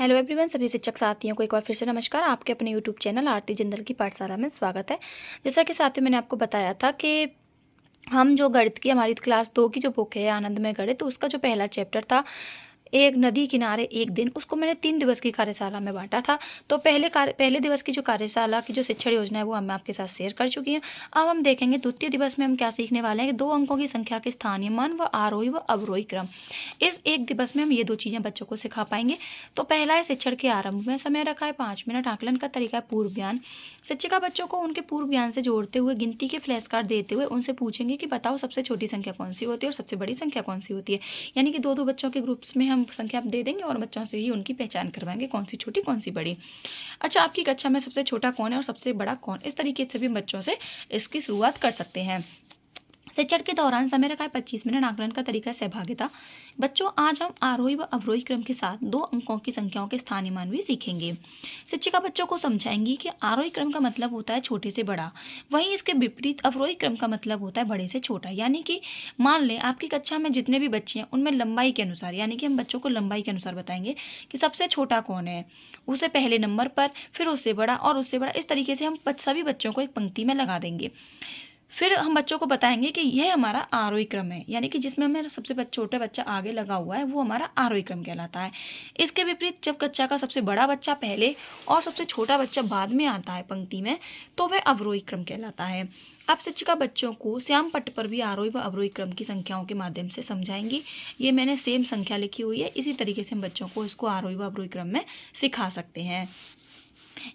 Hello everyone, सभी शिक्षक साथियों को एक बार फिर से नमस्कार। आपके अपने यूट्यूब चैनल आरती जिंदल की पाठशाला में स्वागत है। जैसा कि साथियों मैंने आपको बताया था कि हम जो गणित की हमारी क्लास 2 की जो बुक है आनंदमय गणित, तो उसका जो पहला चैप्टर था एक नदी किनारे एक दिन, उसको मैंने 3 दिवस की कार्यशाला में बांटा था। तो पहले दिवस की जो कार्यशाला की जो शिक्षण योजना है वो हम आपके साथ शेयर कर चुकी हैं। अब हम देखेंगे द्वितीय दिवस में हम क्या सीखने वाले हैं कि 2 अंकों की संख्या के स्थानीय मान व आरोही व अवरोही क्रम। इस एक दिवस में हम ये 2 चीज़ें बच्चों को सिखा पाएंगे। तो पहला है शिक्षण के आरंभ में समय रखा है 5 मिनट। आकलन का तरीका है पूर्व ज्ञान। शिक्षिका बच्चों को उनके पूर्व ज्ञान से जोड़ते हुए गिनती के फ्लैश कार्ड देते हुए उनसे पूछेंगे कि बताओ सबसे छोटी संख्या कौन सी होती है और सबसे बड़ी संख्या कौन सी होती है। यानी कि 2-2 बच्चों के ग्रुप्स में हम संख्या दे देंगे और बच्चों से ही उनकी पहचान करवाएंगे कौन सी छोटी कौन सी बड़ी। अच्छा, आपकी कक्षा में सबसे छोटा कौन है और सबसे बड़ा कौन, इस तरीके से भी बच्चों से इसकी शुरुआत कर सकते हैं। शिक्षण के दौरान समय रखा है 25 मिनट। आकलन का तरीका है सहभागिता। बच्चों, आज हम आरोही व अवरोही क्रम के साथ 2 अंकों की संख्याओं के स्थानीय मान भी सीखेंगे। शिक्षिका बच्चों को समझाएंगी कि आरोही क्रम का मतलब होता है छोटे से बड़ा, वहीं इसके विपरीत अवरोही क्रम का मतलब होता है बड़े से छोटा। यानी कि मान लें आपकी कक्षा में जितने भी बच्चे हैं उनमें लंबाई के अनुसार, यानी कि हम बच्चों को लंबाई के अनुसार बताएंगे कि सबसे छोटा कौन है, उसे पहले नंबर पर, फिर उससे बड़ा और उससे बड़ा। इस तरीके से हम सभी बच्चों को एक पंक्ति में लगा देंगे। फिर हम बच्चों को बताएंगे कि यह हमारा आरोही क्रम है, यानी कि जिसमें हमें सबसे छोटा बच्चा आगे लगा हुआ है वो हमारा आरोही क्रम कहलाता है। इसके विपरीत जब कक्षा का सबसे बड़ा बच्चा पहले और सबसे छोटा बच्चा बाद में आता है पंक्ति में, तो वह अवरोही क्रम कहलाता है। अब शिक्षिका बच्चों को श्याम पट्ट पर भी आरोही व अवरोही क्रम की संख्याओं के माध्यम से समझाएंगी। ये मैंने सेम संख्या लिखी हुई है, इसी तरीके से हम बच्चों को इसको आरोही व अवरोही क्रम में सिखा सकते हैं।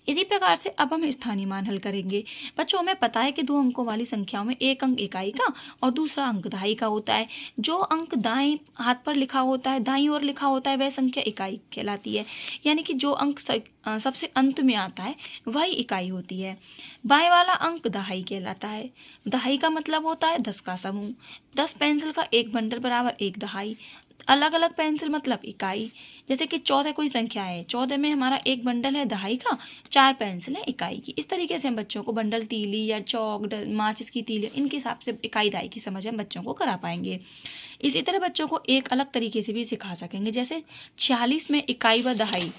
इसी प्रकार से अब हम स्थानीय मान हल करेंगे। बच्चों, हमें पता है कि 2 अंकों वाली संख्याओं में एक अंक इकाई का और दूसरा अंक दहाई का होता है। जो अंक दाएं हाथ पर लिखा होता है, दाईं ओर लिखा होता है, वह संख्या इकाई कहलाती है। यानी कि जो अंक सबसे अंत में आता है वही इकाई होती है। बाएं वाला अंक दहाई कहलाता है। दहाई का मतलब होता है 10 का समूह। 10 पेंसिल का एक बंडल बराबर 1 दहाई। अलग अलग पेंसिल मतलब इकाई। जैसे कि 14 कोई संख्या है, 14 में हमारा एक बंडल है दहाई का, 4 पेंसिल है इकाई की। इस तरीके से हम बच्चों को बंडल तीली या चौक माचिस की तीली, इनके हिसाब से इकाई दहाई की समझ हम बच्चों को करा पाएंगे। इसी तरह बच्चों को एक अलग तरीके से भी सिखा सकेंगे। जैसे 46 में इकाई व दहाई,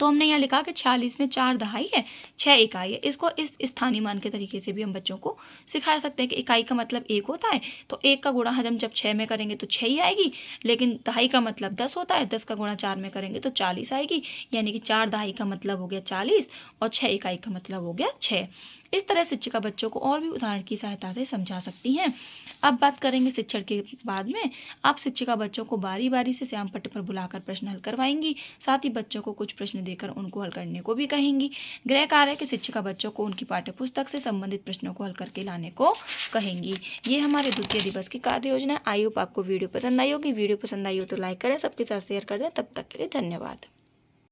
तो हमने यहाँ लिखा कि 46 में 4 दहाई है, 6 इकाई है। इसको इस स्थानीय मान के तरीके से भी हम बच्चों को सिखा सकते हैं कि इकाई का मतलब 1 होता है, तो 1 का गुणा हम जब 6 में करेंगे तो 6 ही आएगी। लेकिन दहाई का मतलब 10 होता है, 10 का गुणा 4 में करेंगे तो 40 आएगी। यानी कि 4 दहाई का मतलब हो गया 40 और 6 इकाई का मतलब हो गया 6। इस तरह शिक्षिका बच्चों को और भी उदाहरण की सहायता से समझा सकती हैं। अब बात करेंगे शिक्षण के बाद में। आप शिक्षिका बच्चों को बारी बारी से श्याम पट्ट पर बुलाकर प्रश्न हल करवाएंगी। साथ ही बच्चों को कुछ प्रश्न देकर उनको हल करने को भी कहेंगी। गृह कार्य के शिक्षिका बच्चों को उनकी पाठ्य पुस्तक से संबंधित प्रश्नों को हल करके लाने को कहेंगी। ये हमारे द्वितीय दिवस की कार्य योजना है। आई होप आपको वीडियो पसंद आई होगी। वीडियो पसंद आई हो तो लाइक करें, सबके साथ शेयर कर दें। तब तक के लिए धन्यवाद।